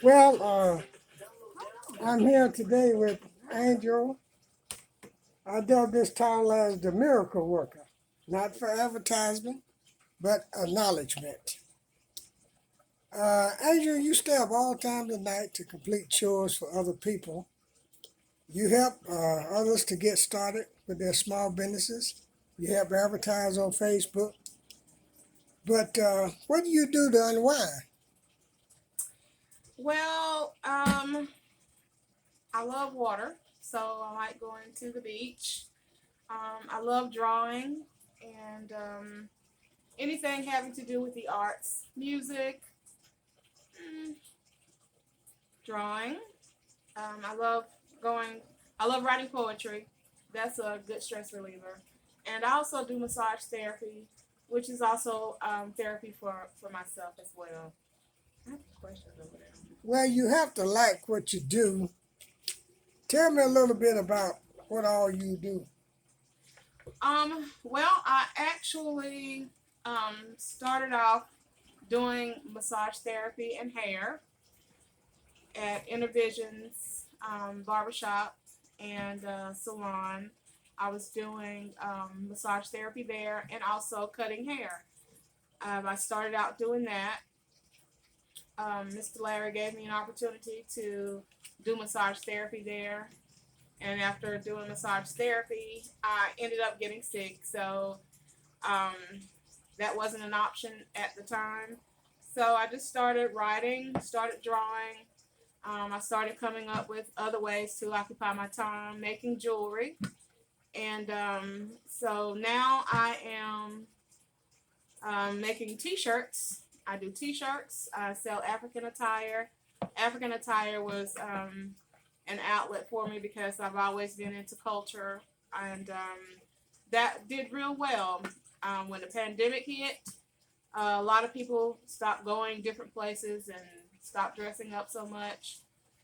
Well, I'm here today with Angel. I dubbed this title as the miracle worker, not for advertisement, but acknowledgement. Angel, you stay up all times of night to complete chores for other people. You help others to get started with their small businesses. You help advertise on Facebook. But what do you do to unwind? Well, I love water, so I like going to the beach. I love drawing and anything having to do with the arts, music, mm, drawing. I love going. I love writing poetry. That's a good stress reliever, and I also do massage therapy, which is also therapy for myself as well. I have questions over there. Well, you have to like what you do. Tell me a little bit about what all you do. Well, I actually started off doing massage therapy and hair at Intervisions Barbershop and Salon. I was doing massage therapy there and also cutting hair. I started out doing that. Mr. Larry gave me an opportunity to do massage therapy there. And after doing massage therapy, I ended up getting sick. So um, that wasn't an option at the time. So I just started writing, started drawing. I started coming up with other ways to occupy my time, making jewelry. And so now I am making t shirts. I do t shirts, I sell African attire. African attire was an outlet for me because I've always been into culture, and that did real well. When the pandemic hit, a lot of people stopped going different places and stopped dressing up so much.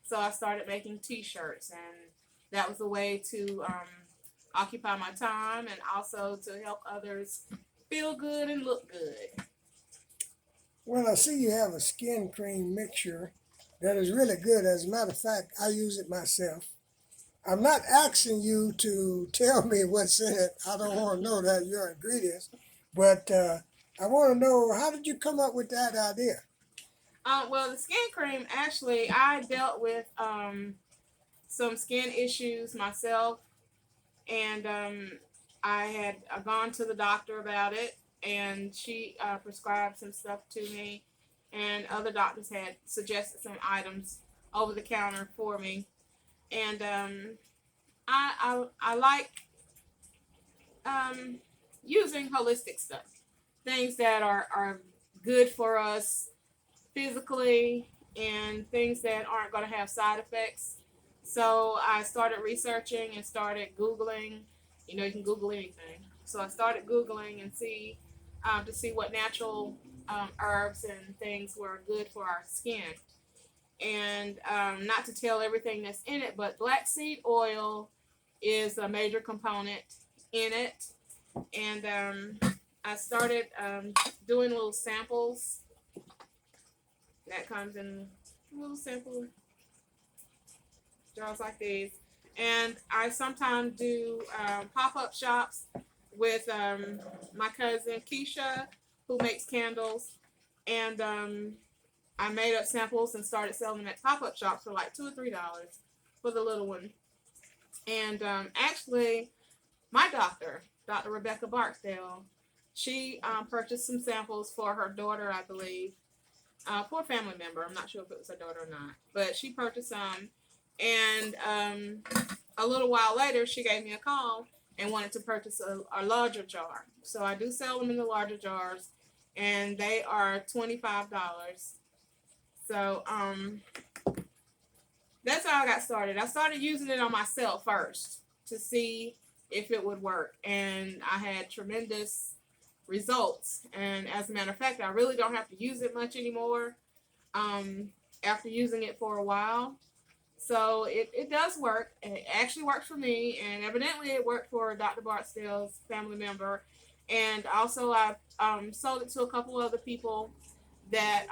So I started making T-shirts, and that was a way to occupy my time and also to help others feel good and look good. Well, I see you have a skin cream mixture that is really good. As a matter of fact, I use it myself. I'm not asking you to tell me what's in it. I don't want to know that your ingredients, but I want to know how did you come up with that idea? Well, the skin cream actually, I dealt with some skin issues myself, and I had gone to the doctor about it, and she prescribed some stuff to me, and other doctors had suggested some items over the counter for me, and I like um, using holistic stuff, things that are good for us physically and things that aren't going to have side effects. So I started researching and started Googling. You know, you can Google anything. So I started Googling and to see what natural herbs and things were good for our skin. And not to tell everything that's in it, but black seed oil is a major component in it. And I started doing little samples that comes in little simple jars like these. And I sometimes do pop up shops with my cousin Keisha, who makes candles. And I made up samples and started selling them at pop up shops for like $2 or $3 for the little one. And actually, my doctor, Dr. Rebecca Barksdale, she purchased some samples for her daughter, I believe, for a family member. I'm not sure if it was her daughter or not, but she purchased some. And a little while later, she gave me a call and wanted to purchase a larger jar. So I do sell them in the larger jars, and they are $25. So that's how I got started. I started using it on myself first to see if it would work, and I had tremendous results. And as a matter of fact, I really don't have to use it much anymore um, after using it for a while. So it does work. It actually works for me, and evidently it worked for Dr. Barksdale's family member. And also, I sold it to a couple other people that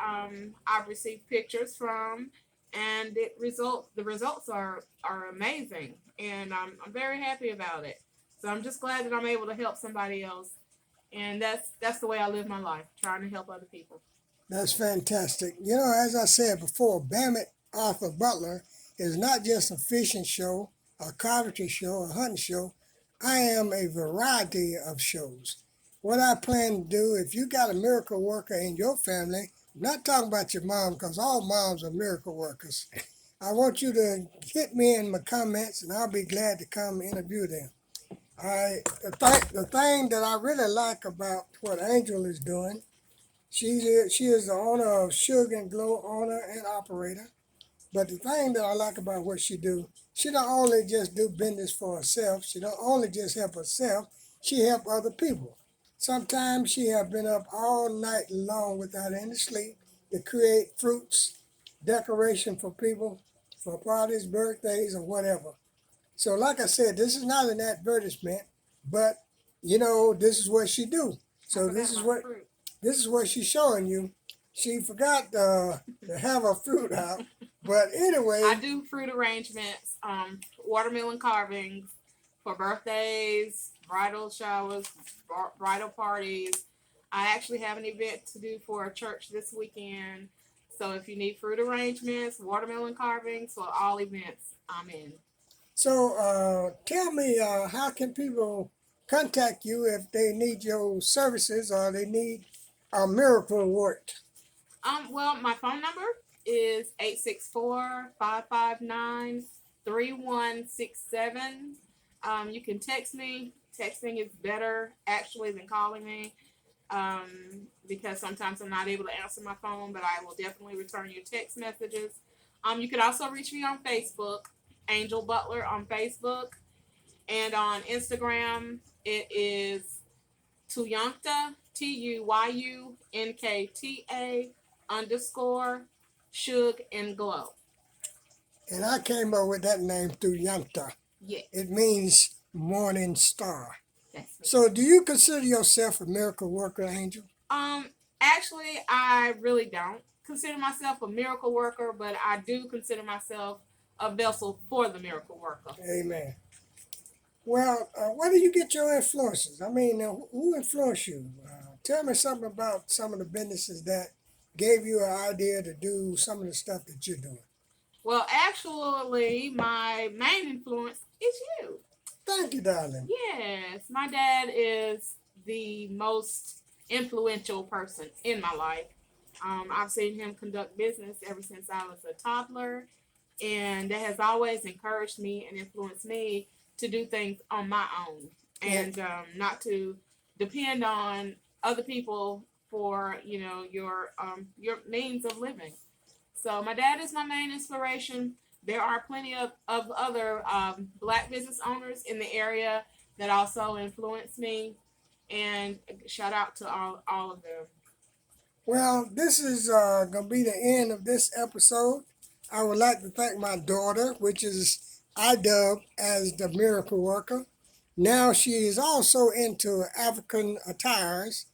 I've received pictures from, and the results are amazing, and I'm very happy about it. So I'm just glad that I'm able to help somebody else, and that's the way I live my life, trying to help other people. That's fantastic. You know, as I said before, Bammett Arthur Butler is not just a fishing show, a carpentry show, a hunting show. I am a variety of shows. What I plan to do, if you got a miracle worker in your family, I'm not talking about your mom because all moms are miracle workers. I want you to hit me in my comments and I'll be glad to come interview them. The thing that I really like about what Angel is doing, she is the owner of Sugar and Glow, owner and operator. But the thing that I like about what she do, she don't only just do business for herself. She don't only just help herself. She help other people. Sometimes she have been up all night long without any sleep to create fruits, decoration for people, for parties, birthdays, or whatever. So, like I said, this is not an advertisement, but you know, this is what she do. I So forgot my fruit. this is what she's showing you. She forgot to have her fruit out, but anyway, I do fruit arrangements, watermelon carvings for birthdays, bridal showers, bridal parties. I actually have an event to do for a church this weekend. So if you need fruit arrangements, watermelon carvings, for all events, I'm in. so tell me, how can people contact you if they need your services or they need a miracle worked? Well, my phone number is 864-559-3167. You can text me. Texting is better actually than calling me, because sometimes I'm not able to answer my phone, but I will definitely return your text messages. You can also reach me on Facebook, Angel Butler on Facebook, and on Instagram it is Tuyunkta, TUYUNKTA _ Shug and Glow. And I came up with that name through Yanta. Yeah, It means morning star. that's me. So, do you consider yourself a miracle worker, Angel? Actually, I really don't consider myself a miracle worker, but I do consider myself a vessel for the miracle worker. Amen. Well, where do you get your influences? I mean, who influenced you? Tell me something about some of the businesses that gave you an idea to do some of the stuff that you're doing. Well, actually, my main influence is you. Thank you, darling. Yes, my dad is the most influential person in my life. I've seen him conduct business ever since I was a toddler, and that has always encouraged me and influenced me to do things on my own and not to depend on other people for your means of living. So my dad is my main inspiration. There are plenty of other black business owners in the area that also influence me, and shout out to all of them. Well, this is going to be the end of this episode. I would like to thank my daughter, which is I dub as the miracle worker. Now she is also into African attires.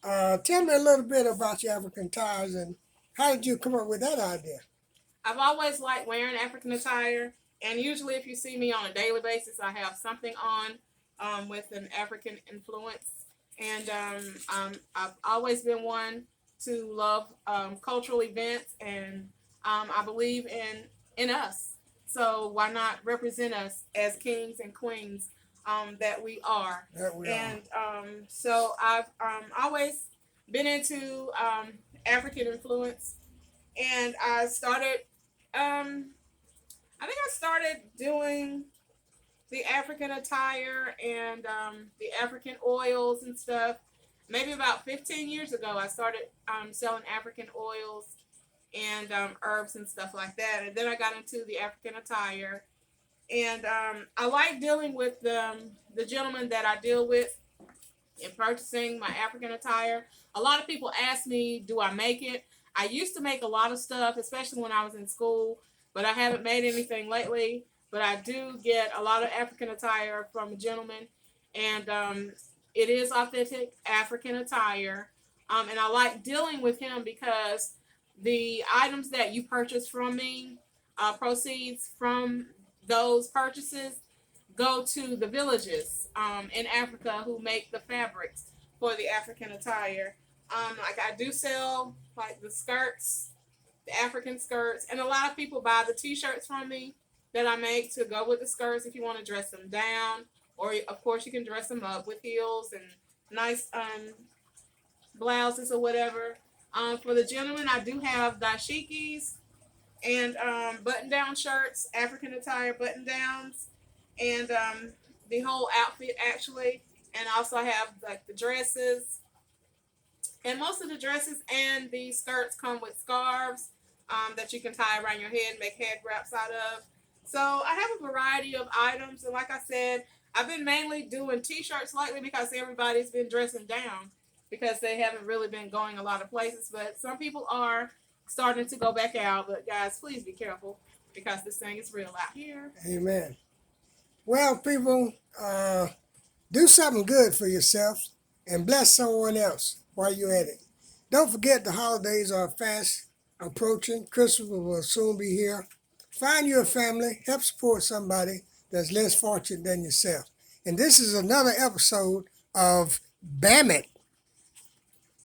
Tell me a little bit about your African attires and how did you come up with that idea? I've always liked wearing African attire, and usually, if you see me on a daily basis, I have something on with an African influence. And I've always been one to love cultural events, and I believe in us. So why not represent us as kings and queens that we are? That we are. And so I've always been into African influence, and I started I think I started doing the African attire and the African oils and stuff. Maybe about 15 years ago, I started selling African oils and herbs and stuff like that. And then I got into the African attire. And I like dealing with the gentlemen that I deal with in purchasing my African attire. A lot of people ask me, do I make it? I used to make a lot of stuff, especially when I was in school, but I haven't made anything lately. But I do get a lot of African attire from a gentleman, and it is authentic African attire. And I like dealing with him because the items that you purchase from me Proceeds from those purchases go to the villages in Africa who make the fabrics for the African attire. Like I do sell like the skirts, the African skirts, and a lot of people buy the t-shirts from me that I make to go with the skirts if you want to dress them down, or of course you can dress them up with heels and nice blouses or whatever. For the gentlemen, I do have dashikis and button-down shirts, African attire button-downs, and the whole outfit actually. And also I have like the dresses, and most of the dresses and the skirts come with scarves that you can tie around your head, make head wraps out of. So I have a variety of items, and like I said, I've been mainly doing t-shirts lately because everybody's been dressing down because they haven't really been going a lot of places. But some people are starting to go back out. But guys, please be careful because this thing is real out here. Amen. Well, people, do something good for yourself and bless someone else while you're at it. Don't forget the holidays are fast approaching. Christmas will soon be here. Find your family. Help support somebody that's less fortunate than yourself. And this is another episode of Bam It.